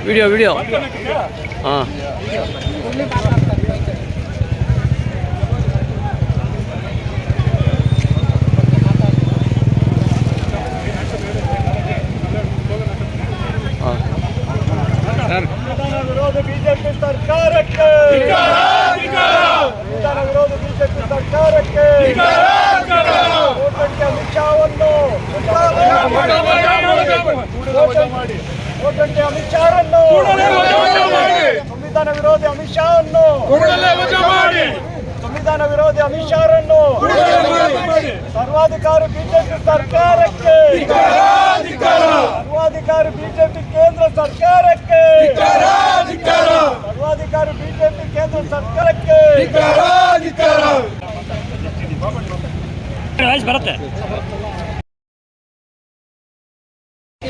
Video ಹಾಂ ವಿರೋಧ BJP ಸರ್ಕಾರಕ್ಕೆ ವಿರೋಧ ಬಿಜೆಪಿ ಸರ್ಕಾರಕ್ಕೆ ಅಮಿತ್ ಶಾವನ್ನು ಅಮಿತ್ ಶಾರನ್ನು ಸಂವಿಧಾನ ವಿರೋಧಿ ಅಮಿತ್ ಶಾವನ್ನು ಸಂವಿಧಾನ ವಿರೋಧಿ ಅಮಿತ್ ಶಾರನ್ನು ಸರ್ವಾಧಿಕಾರಿ ಬಿಜೆಪಿ ಸರ್ಕಾರಕ್ಕೆ ಸರ್ವಾಧಿಕಾರಿ ಬಿಜೆಪಿ ಕೇಂದ್ರ ಸರ್ಕಾರಕ್ಕೆ ಸರ್ವಾಧಿಕಾರಿ ಬಿಜೆಪಿ ಕೇಂದ್ರ ಸರ್ಕಾರಕ್ಕೆ ಬರುತ್ತೆ.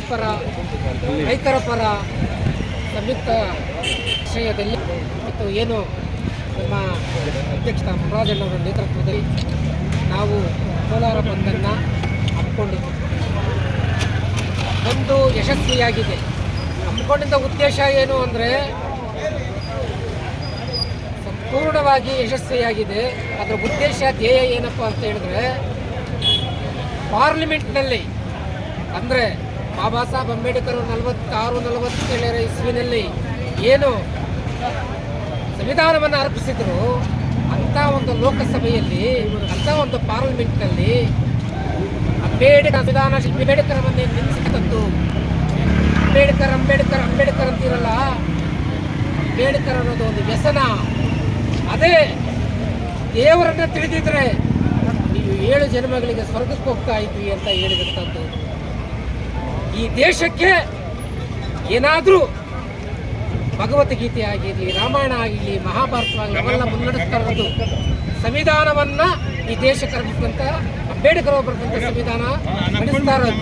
ಪರ ರೈತರ ಪರ ಸಂಯುಕ್ತ ವಿಷಯದಲ್ಲಿ ಮತ್ತು ಏನು ನಮ್ಮ ಅಧ್ಯಕ್ಷ ಮುರಾಜಣ್ಣವರ ನೇತೃತ್ವದಲ್ಲಿ ನಾವು ಕೋಲಾರ ಬಂದನ್ನು ಹಮ್ಮಿಕೊಂಡಿದ್ದೀವಿ. ಒಂದು ಯಶಸ್ವಿಯಾಗಿದೆ. ಹಮ್ಮಿಕೊಂಡಿದ್ದ ಉದ್ದೇಶ ಏನು ಅಂದರೆ ಸಂಪೂರ್ಣವಾಗಿ ಯಶಸ್ವಿಯಾಗಿದೆ. ಅದರ ಉದ್ದೇಶ ಧ್ಯೇಯ ಏನಪ್ಪ ಅಂತ ಹೇಳಿದ್ರೆ ಪಾರ್ಲಿಮೆಂಟ್ನಲ್ಲಿ ಅಂದರೆ ಬಾಬಾ ಸಾಹೇಬ್ ಅಂಬೇಡ್ಕರ್ 46-47 ಇಸ್ವಿನಲ್ಲಿ ಏನು ಸಂವಿಧಾನವನ್ನು ಅರ್ಪಿಸಿದ್ರು ಅಂಥ ಒಂದು ಲೋಕಸಭೆಯಲ್ಲಿ ಅಂಥ ಒಂದು ಪಾರ್ಲಿಮೆಂಟ್ನಲ್ಲಿ ಸಂವಿಧಾನ ಶಿಲ್ಪಿ ಅಂಬೇಡ್ಕರವನ್ನೇ ನಿಲ್ಲಿಸಿದಂತು. ಅಂಬೇಡ್ಕರ್ ಅಂತಿರಲ್ಲ, ಅಂಬೇಡ್ಕರ್ ಅನ್ನೋದು ಒಂದು ವ್ಯಸನ. ಅದೇ ದೇವರನ್ನ ತಿಳಿದಿದ್ರೆ ನೀವು 7 ಜನ್ಮಗಳಿಗೆ ಸ್ವರ್ಗಕ್ಕೆ ಹೋಗ್ತಾ ಇದ್ವಿ ಅಂತ ಹೇಳಿದಂಥದ್ದು. ಈ ದೇಶಕ್ಕೆ ಏನಾದರೂ ಭಗವದ್ಗೀತೆ ಆಗಿರಲಿ, ರಾಮಾಯಣ ಆಗಿರಲಿ, ಮಹಾಭಾರತವಾಗಿ ಅವೆಲ್ಲ ಮುನ್ನಡೆಸ್ತಾ ಇರೋದು ಸಂವಿಧಾನವನ್ನು ಈ ದೇಶಕ್ಕೆ ಅರ್ಪಿಸಿದಂಥ ಅಂಬೇಡ್ಕರ್ ಬರೆದಂಥ ಸಂವಿಧಾನ ನಡೆಸ್ತಾ ಇರೋದು.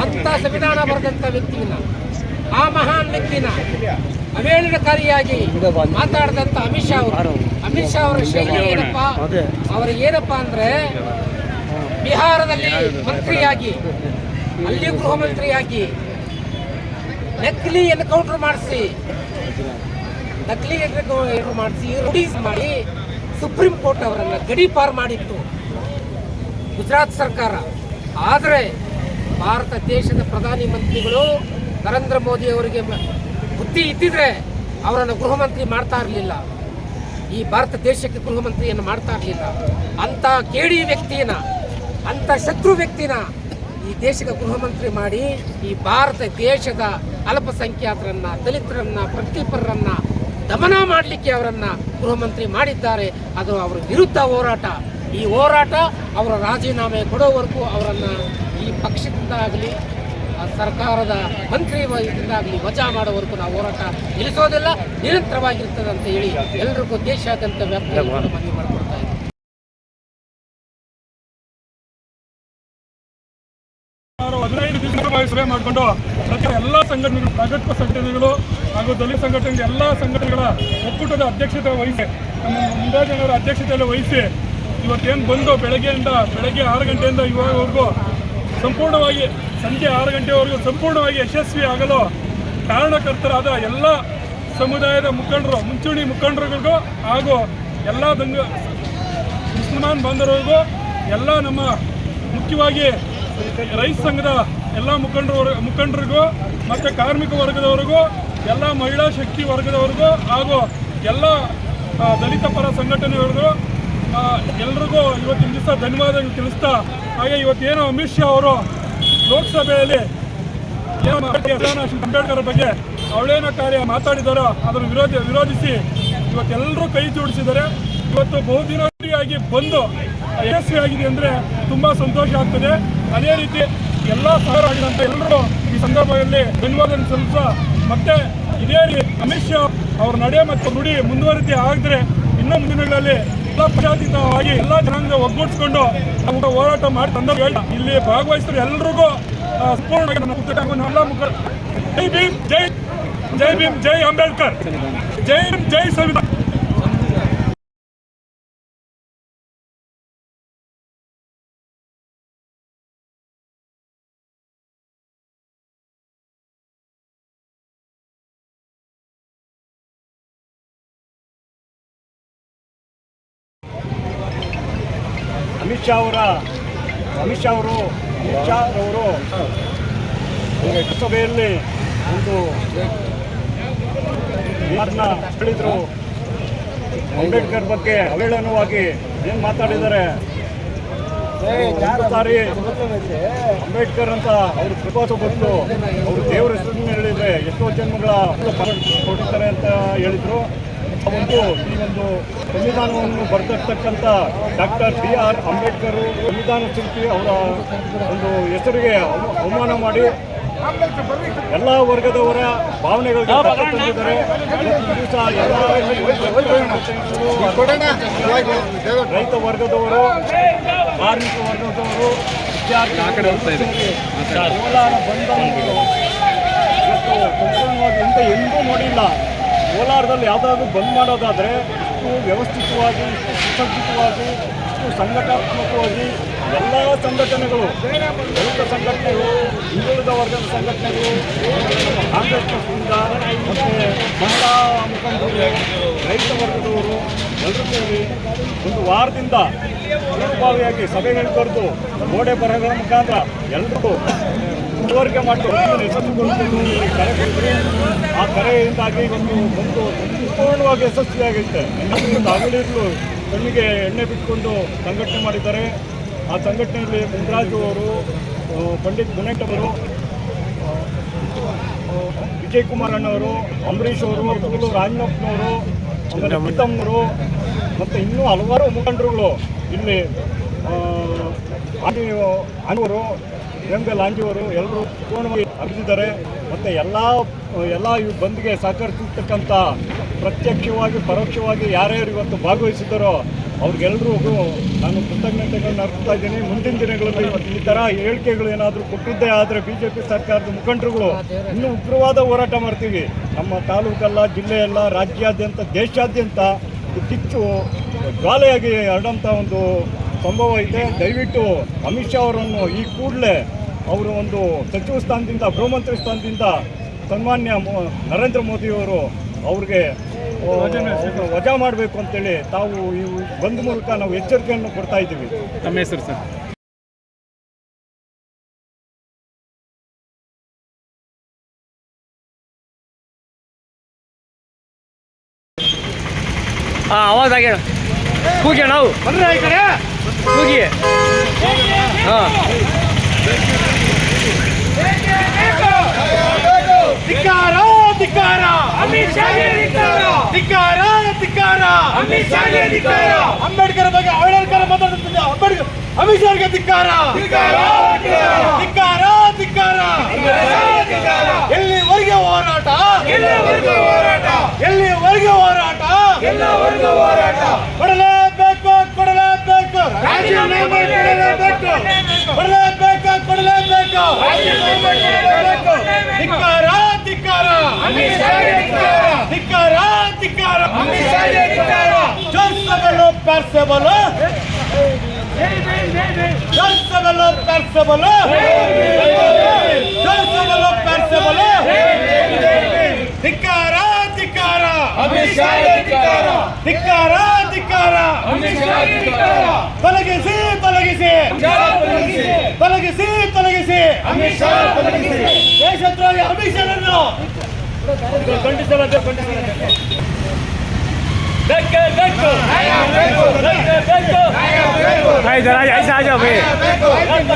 ಅಂಥ ಸಂವಿಧಾನ ಬರೆದಂಥ ವ್ಯಕ್ತಿನ, ಆ ಮಹಾನ್ ವ್ಯಕ್ತಿನ ಅವೇಳನಕಾರಿಯಾಗಿ ಮಾತಾಡಿದಂಥ ಅಮಿತ್ ಶಾ ಅವರ ಶೈಲಿ ಏನಪ್ಪ ಅಂದರೆ ಬಿಹಾರದಲ್ಲಿ ಮಂತ್ರಿಯಾಗಿ, ಅಲ್ಲಿ ಗೃಹ ಮಂತ್ರಿಯಾಗಿ ನಕಲಿ ಎನ್ಕೌಂಟರ್ ಮಾಡಿಸಿ ರೂಢೀಸ್ ಮಾಡಿ ಸುಪ್ರೀಂ ಕೋರ್ಟ್ ಅವರನ್ನು ಗಡೀಪಾರು ಮಾಡಿತ್ತು ಗುಜರಾತ್ ಸರ್ಕಾರ. ಆದರೆ ಭಾರತ ದೇಶದ ಪ್ರಧಾನಿ ಮಂತ್ರಿಗಳು ನರೇಂದ್ರ ಮೋದಿ ಅವರಿಗೆ ಬುದ್ಧಿ ಇದ್ದಿದ್ರೆ ಅವರನ್ನು ಗೃಹ ಮಂತ್ರಿ ಮಾಡ್ತಾ ಇರಲಿಲ್ಲ, ಈ ಭಾರತ ದೇಶಕ್ಕೆ ಗೃಹ ಮಂತ್ರಿಯನ್ನು ಮಾಡ್ತಾ ಇರಲಿಲ್ಲ. ಅಂಥ ಕೇಡಿ ವ್ಯಕ್ತಿನ, ಅಂಥ ಶತ್ರು ವ್ಯಕ್ತಿನ ಈ ದೇಶಕ್ಕೆ ಗೃಹ ಮಂತ್ರಿ ಮಾಡಿ ಈ ಭಾರತ ದೇಶದ ಅಲ್ಪಸಂಖ್ಯಾತರನ್ನ, ದಲಿತರನ್ನ, ಪ್ರಗತಿಪರರನ್ನ ದಮನ ಮಾಡಲಿಕ್ಕೆ ಅವರನ್ನು ಗೃಹ ಮಂತ್ರಿ ಮಾಡಿದ್ದಾರೆ. ಅದು ಅವರ ವಿರುದ್ಧ ಹೋರಾಟ. ಈ ಹೋರಾಟ ಅವರ ರಾಜೀನಾಮೆ ಕೊಡೋವರೆಗೂ ಅವರನ್ನು ಈ ಪಕ್ಷದಿಂದಾಗಲಿ ಸರ್ಕಾರದ ಮಂತ್ರಿ ವಯಸ್ಸಿಂದಾಗಲಿ ವಜಾ ಮಾಡೋವರೆಗೂ ನಾವು ಹೋರಾಟ ನಿಲ್ಲಿಸೋದಿಲ್ಲ, ನಿರಂತರವಾಗಿರ್ತದೆ ಅಂತ ಹೇಳಿ ಎಲ್ಲರಿಗೂ ದೇಶಾದ್ಯಂತ ವ್ಯಾಪ್ತಿಯಲ್ಲಿ ಮನವಿ ಮಾಡಿಕೊಡ್ತಾ ಇದ್ದೀವಿ. ಸಭೆ ಮಾಡಿಕೊಂಡು ಎಲ್ಲ ಸಂಘಟನೆಗಳು, ಪ್ರಗತಿಪರ ಸಂಘಟನೆಗಳು ಹಾಗೂ ದಲಿತ ಸಂಘಟನೆಗಳ ಎಲ್ಲ ಸಂಘಟನೆಗಳ ಒಕ್ಕೂಟದ ಅಧ್ಯಕ್ಷತೆ ವಹಿಸಿ, ನಮ್ಮ ಮುರಾಜಣ್ಣವರ ಅಧ್ಯಕ್ಷತೆಯಲ್ಲಿ ವಹಿಸಿ ಇವತ್ತೇನು ಬಂದು ಬೆಳಗ್ಗೆ 6 ಗಂಟೆಯಿಂದ ಇವಾಗವರೆಗೂ ಸಂಪೂರ್ಣವಾಗಿ ಸಂಜೆ 6 ಗಂಟೆವರೆಗೂ ಸಂಪೂರ್ಣವಾಗಿ ಯಶಸ್ವಿ ಆಗಲು ಕಾರಣಕರ್ತರಾದ ಎಲ್ಲ ಸಮುದಾಯದ ಮುಖಂಡರು, ಮುಂಚೂಣಿ ಮುಖಂಡರುಗಳಿಗೂ ಹಾಗೂ ಎಲ್ಲ ಮುಸಲ್ಮಾನ್ ಬಾಂಧವರಿಗೂ, ಎಲ್ಲ ನಮ್ಮ ಮುಖ್ಯವಾಗಿ ರೈತ ಸಂಘದ ಎಲ್ಲ ಮುಖಂಡರಿಗೂ ಮತ್ತು ಕಾರ್ಮಿಕ ವರ್ಗದವರಿಗೂ, ಎಲ್ಲ ಮಹಿಳಾ ಶಕ್ತಿ ವರ್ಗದವರಿಗೂ ಹಾಗೂ ಎಲ್ಲ ದಲಿತ ಪರ ಸಂಘಟನೆಯವರಿಗೂ ಎಲ್ರಿಗೂ ಇವತ್ತಿನ ದಿವಸ ಧನ್ಯವಾದಗಳು ತಿಳಿಸ್ತಾ, ಹಾಗೆ ಇವತ್ತೇನು ಅಮಿತ್ ಶಾ ಅವರು ಲೋಕಸಭೆಯಲ್ಲಿ ಏನು ಅಂಬೇಡ್ಕರ್ ಬಗ್ಗೆ ಅವಳೇನಕಾರ್ಯ ಮಾತಾಡಿದಾರೋ ಅದನ್ನು ವಿರೋಧಿಸಿ ಇವತ್ತೆಲ್ಲರೂ ಕೈ ಜೋಡಿಸಿದ್ದಾರೆ. ಇವತ್ತು ಬಹುದಿನವಾಗಿ ಬಂದು ಯಶಸ್ವಿಯಾಗಿದೆ ಅಂದರೆ ತುಂಬ ಸಂತೋಷ ಆಗ್ತದೆ. ಅದೇ ರೀತಿ ಎಲ್ಲ ಸಹಕಾರಿಗಳಂತ ಎಲ್ಲರೂ ಈ ಸಂದರ್ಭದಲ್ಲಿ ಧನ್ಯವಾದ ಸಲ್ಲಿಸ, ಮತ್ತೆ ಇದೇ ರೀತಿ ಅಮಿತ್ ಶಾ ಅವರ ನಡೆ ಮತ್ತು ನುಡಿ ಮುಂದುವರಿಕೆ ಆಗಿದ್ರೆ ಇನ್ನೂ ಮುಂದಿನಗಳಲ್ಲಿ ಎಲ್ಲ ಪಕ್ಷಾತೀತವಾಗಿ ಎಲ್ಲ ಜನಾಂಗ ಒಗ್ಗೂಡಿಸ್ಕೊಂಡು ನಾವು ಹೋರಾಟ ಮಾಡಿ ತಂದ ಇಲ್ಲಿ ಭಾಗವಹಿಸಿದ್ರೆ ಎಲ್ರಿಗೂ ಸಂಪೂರ್ಣವಾಗಿ ನಮ್ಮ ಎಲ್ಲ ಜೈ ಭೀಮ್, ಜೈ ಭೀಮ್, ಜೈ ಅಂಬೇಡ್ಕರ್, ಜೈ ಸಂವಿಧಾನ. ಅಮಿತ್ ಶಾ ಅವರು ಲೋಕಸಭೆಯಲ್ಲಿ ಒಂದು ಮಾತನ್ನ ಹೇಳಿದರು. ಅಂಬೇಡ್ಕರ್ ಬಗ್ಗೆ ಅವಹೇಳನವಾಗಿ ಏನು ಮಾತಾಡಿದ್ದಾರೆ. ಸಾರಿ ಅಂಬೇಡ್ಕರ್ ಅಂತ ಅವರು ಪ್ರವಾಸ ಬಂದು ಅವರು ದೇವರ ಹೆಸರನ್ನು ಹೇಳಿದರೆ ಎಷ್ಟೋ ಜನ್ಮಗಳ ಕೊಡ್ತಾರೆ ಅಂತ ಹೇಳಿದರು. ಈ ಒಂದು ಸಂವಿಧಾನವನ್ನು ಬರೆದಿರ್ತಕ್ಕಂಥ ಡಾಕ್ಟರ್ BR ಅಂಬೇಡ್ಕರ್ ಸಂವಿಧಾನ ಶಿಲ್ಪಿ ಅವರ ಒಂದು ಹೆಸರಿಗೆ ಅವಮಾನ ಮಾಡಿ ಎಲ್ಲ ವರ್ಗದವರ ಭಾವನೆಗಳಿಗೆ ತಂದಿದ್ದಾರೆ. ದಿವಸ ಎಲ್ಲ ರೈತ ವರ್ಗದವರು, ಕಾರ್ಮಿಕ ವರ್ಗದವರು, ಕೋಲಾರ ಬಂಧನಗಳು ಇವತ್ತು ಸಂಪೂರ್ಣವಾಗಿ ಎಂದೂ ನೋಡಿಲ್ಲ. ಕೋಲಾರದಲ್ಲಿ ಯಾವುದಾದ್ರೂ ಬಂದ್ ಮಾಡೋದಾದರೆ ಇಷ್ಟು ವ್ಯವಸ್ಥಿತವಾಗಿ, ಸುಸಜ್ಜಿತವಾಗಿ, ಇಷ್ಟು ಸಂಘಟನಾತ್ಮಕವಾಗಿ ಎಲ್ಲ ಸಂಘಟನೆಗಳು, ದಲಿತ ಸಂಘಟನೆಗಳು, ಹಿಂದುಳಿದ ವರ್ಗದ ಸಂಘಟನೆಗಳು, ಕಾಂಗ್ರೆಸ್ ಪಕ್ಷದಿಂದ ಮತ್ತು ಮಹಿಳಾ ಮುಖಂಡರು, ರೈತ ವರ್ಗದವರು ಎಲ್ಲರೂ ಸೇರಿ ಒಂದು ವಾರದಿಂದ ಪೂರ್ವಭಾವಿಯಾಗಿ ಸಭೆಗಳು ಕರೆದು ಗೋಡೆ ಬರಹಗಳ ಮುಖಾಂತರ ಎಲ್ಲರೂ ಮುಂದುವರಿಕೆ ಮಾಡಿಕೊಂಡು ಯಶಸ್ಸುಗೊಳಿಸಲು ಕರೆ ಕೊಟ್ಟರು. ಆ ಕರೆಯಿಂದಾಗಿ ಒಂದು ಸಂಪೂರ್ಣವಾಗಿ ಯಶಸ್ವಿಯಾಗೈತೆ. ಹಗಲಿರುಳು ಕಣ್ಣಿಗೆ ಎಣ್ಣೆ ಬಿಟ್ಕೊಂಡು ಸಂಘಟನೆ ಮಾಡಿದ್ದಾರೆ. ಆ ಸಂಘಟನೆಯಲ್ಲಿ ಮುನ್ರಾಜು ಅವರು, ಪಂಡಿತ್ ಗುಣೇಟ್ ಅವರು, ವಿಜಯ್ ಕುಮಾರ್ ಅಣ್ಣವರು, ಅಂಬರೀಷ್ ಅವರು, ತುಳು ರಾಜನಪ್ಪನವರು, ಆಮೇಲೆ ಪ್ರೀತಮ್ನವರು ಮತ್ತು ಇನ್ನೂ ಹಲವಾರು ಮುಖಂಡರುಗಳು ಇಲ್ಲಿ ಅಣ್ಣವರು, ಎಂ.ಎಲ್. ಆಂಜಿಯವರು ಎಲ್ಲರೂ ಪೂರ್ಣವಾಗಿ ಅಭಿದಿದ್ದಾರೆ. ಮತ್ತು ಎಲ್ಲ ಈ ಬಂದ್ಗೆ ಸಹಕರಿಸಿರ್ತಕ್ಕಂಥ ಪ್ರತ್ಯಕ್ಷವಾಗಿ ಪರೋಕ್ಷವಾಗಿ ಯಾರ್ಯಾರು ಇವತ್ತು ಭಾಗವಹಿಸಿದ್ದಾರೋ ಅವ್ರಿಗೆಲ್ರಿಗೂ ನಾನು ಕೃತಜ್ಞತೆಗಳನ್ನ ಅರ್ಪಿಸ್ತಾ ಇದ್ದೀನಿ. ಮುಂದಿನ ದಿನಗಳಲ್ಲಿ ಈ ಥರ ಹೇಳಿಕೆಗಳು ಏನಾದರೂ ಕೊಟ್ಟಿದ್ದೇ ಆದರೆ BJP ಸರ್ಕಾರದ ಮುಖಂಡರುಗಳು ಇನ್ನೂ ಉಗ್ರವಾದ ಹೋರಾಟ ಮಾಡ್ತೀವಿ. ನಮ್ಮ ತಾಲೂಕಲ್ಲ, ಜಿಲ್ಲೆಯಲ್ಲ, ರಾಜ್ಯಾದ್ಯಂತ, ದೇಶಾದ್ಯಂತ ಕಿಚ್ಚು ಜ್ವಾಲೆಯಾಗಿ ಹರಡೋಂಥ ಒಂದು ಸಂಭವ ಇದೆ. ದಯವಿಟ್ಟು ಅಮಿತ್ ಶಾ ಅವರನ್ನು ಈ ಕೂಡಲೇ ಅವರು ಒಂದು ಸಚಿವ ಸ್ಥಾನದಿಂದ, ಗೃಹಮಂತ್ರಿ ಸ್ಥಾನದಿಂದ ಸನ್ಮಾನ್ಯ ನರೇಂದ್ರ ಮೋದಿಯವರು ಅವ್ರಿಗೆ ವಜಾ ಮಾಡಬೇಕು ಅಂತೇಳಿ ತಾವು ಈ ಬಂದ್ ಮೂಲಕ ನಾವು ಎಚ್ಚರಿಕೆಯನ್ನು ಕೊಡ್ತಾ ಇದ್ದೀವಿ. ನಮ್ಮ ಹೆಸರು ಸರ್? आवाज आ गया ಕೂಗಿ ನಾವು ಬಂದ್ರೆ ಈ ಕಡೆ ಕೂಗಿ ಧಿಕ್ಕಾರ ಧಿಕ್ಕಾರ ಅಮಿತ್ ಶಾಗೆ ಧಿಕ್ಕಾರ ಧಿಕ್ಕಾರ ಧಿಕ್ಕಾರ ಅಮಿತ್ ಶಾಗೆ ಧಿಕ್ಕಾರ ಅಂಬೇಡ್ಕರ್ ಬಗ್ಗೆ ಅವಹೇಳನಕಾರ ಮಾತಾಡುತ್ತಿದ್ದ ಅಂಬೇಡ್ಕರ್ ಅಮಿತ್ ಶಾಗೆ ಧಿಕ್ಕಾರ ಧಿಕ್ಕಾರ ಧಿಕ್ಕಾರ ಧಿಕ್ಕಾರ ಎಲ್ಲಿವರೆಗೆ ಹೋರಾಟ ಎಲ್ಲಿವರೆಗೆ ಹೋರಾಟ ಎಲ್ಲಿವರೆಗೆ ಹೋರಾಟ ಎಲ್ಲವರೆಗೂ ಹೋರಾಟ ಕೊಡಲೇಬೇಕು ಕೊಡಲೇಬೇಕು ರಾಜೀನಾಮೆ ಕೊಡಲೇಬೇಕು ಕೊಡಲೇಬೇಕು ಕೊಡಲೇಬೇಕು ರಾಜೀನಾಮೆ ಕೊಡಲೇಬೇಕು ಧಿಕ್ಕಾರ ಧಿಕ್ಕಾರ ಅಮಿತ್ ಶಾಗೆ ಧಿಕ್ಕಾರ ಧಿಕ್ಕಾರ ಧಿಕ್ಕಾರ ಅಮಿತ್ ಶಾಗೆ ಧಿಕ್ಕಾರ ಜೋರ್ಸಬಲು ಪರ್ಸಬಲು ಜೋರ್ಸಬಲು ಪರ್ಸಬಲು ಜೋರ್ಸಬಲು ಪರ್ಸಬಲು ಧಿಕ್ಕಾರ ಧಿಕ್ಕಾರ ಅಮಿತ್ ಶಾಗೆ ಧಿಕ್ಕಾರ ಧಿಕ್ಕಾರ ಧಿಕ್ಕಾರ ಅಮಿತ್ ಶಾಗೆ ಧಿಕ್ಕಾರ ತೊಲಗಿಸಿ ತೊಲಗಿಸಿ ತೊಲಗಿಸಿ ತೊಲಗಿಸಿ ಅಮಿತ್ ಶಾ ತೊಲಗಿಸಿ ದೇಶದ್ರೋಹಿ ಅಮಿತ್ ಶಾರನ್ನು ಖಂಡಿಸಬೇಕು ಖಂಡಿಸಬೇಕು ಬೇಕು ಬೇಕು ಬೇಕು ಬೇಕು भाई जरा ऐसा आ जाओ भाई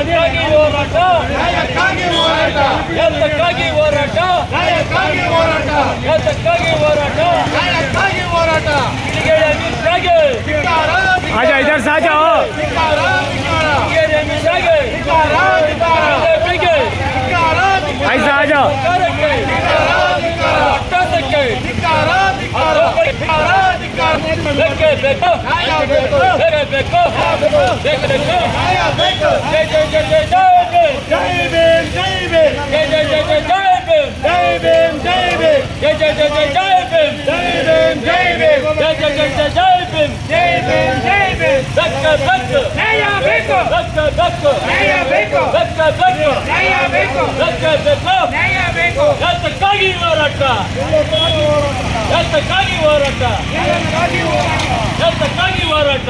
ನ್ಯಾಯಕ್ಕಾಗಿ ಹೋರಾಟ ನ್ಯಾಯಕ್ಕಾಗಿ ಹೋರಾಟ ನ್ಯಾಯಕ್ಕಾಗಿ ಹೋರಾಟ ನ್ಯಾಯಕ್ಕಾಗಿ ಹೋರಾಟ ನ್ಯಾಯಕ್ಕಾಗಿ ಹೋರಾಟ ನ್ಯಾಯಕ್ಕಾಗಿ ಹೋರಾಟ ಅಮಿತ್ ಶಾಗೆ ಧಿಕ್ಕಾರ आ जाओ इधर से आ जाओ ಧಿಕ್ಕಾರ ಧಿಕ್ಕಾರ ಅಮಿತ್ ಶಾಗೆ ಧಿಕ್ಕಾರ ಧಿಕ್ಕಾರ ಧಿಕ್ಕಾರ ऐसा आ जाओ ಧಿಕ್ಕಾರ ಧಿಕ್ಕಾರ ಧಿಕ್ಕಾರ ಧಿಕ್ಕಾರ ಬೇಕು ಬೇಕು ನ್ಯಾಯ ಬೇಕು ಬೇಕು ಬೇಕು ನ್ಯಾಯ ಬೇಕು ಜೈ ಜೈ ಜೈ ಜೈ ಜೈ ಭೀಮ್ ಜೈ ಭೀಮ್ ಜೈ ಜೈ ಜೈ ಜೈ ಜೈ ಭೀಮ್ ಜೈ ಭೀಮ್ ಜೈ ಭೀಮ್ ಜೈ ಜೈ ಜೈ ಜೈ ಜೈ ಭೀಮ್ ಜೈ ಭೀಮ್ ಜೈ ಭೀಮ್ ಜೈ ಜೈ ಜೈ ಜೈ ಜೈ ಭೀಮ್ ಜೈ ಭೀಮ್ ಜೈ ಭೀಮ್ ಬೇಕು ಬೇಕು ನ್ಯಾಯ ಬೇಕು ಬೇಕು ಬೇಕು ನ್ಯಾಯ ಬೇಕು ಬೇಕು ಬೇಕು ನ್ಯಾಯ ಬೇಕು ಬೇಕು ಬೇಕು ನ್ಯಾಯ ಬೇಕು ಯಾತಕ್ಕಾಗಿ ಹೋರಾಟ ಯಾತಕ್ಕಾಗಿ ಹೋರಾಟ ಯಾತಕ್ಕಾಗಿ ಹೋರಾಟ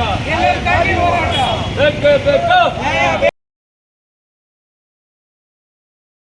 ಬೇಕೇ ಬೇಕು.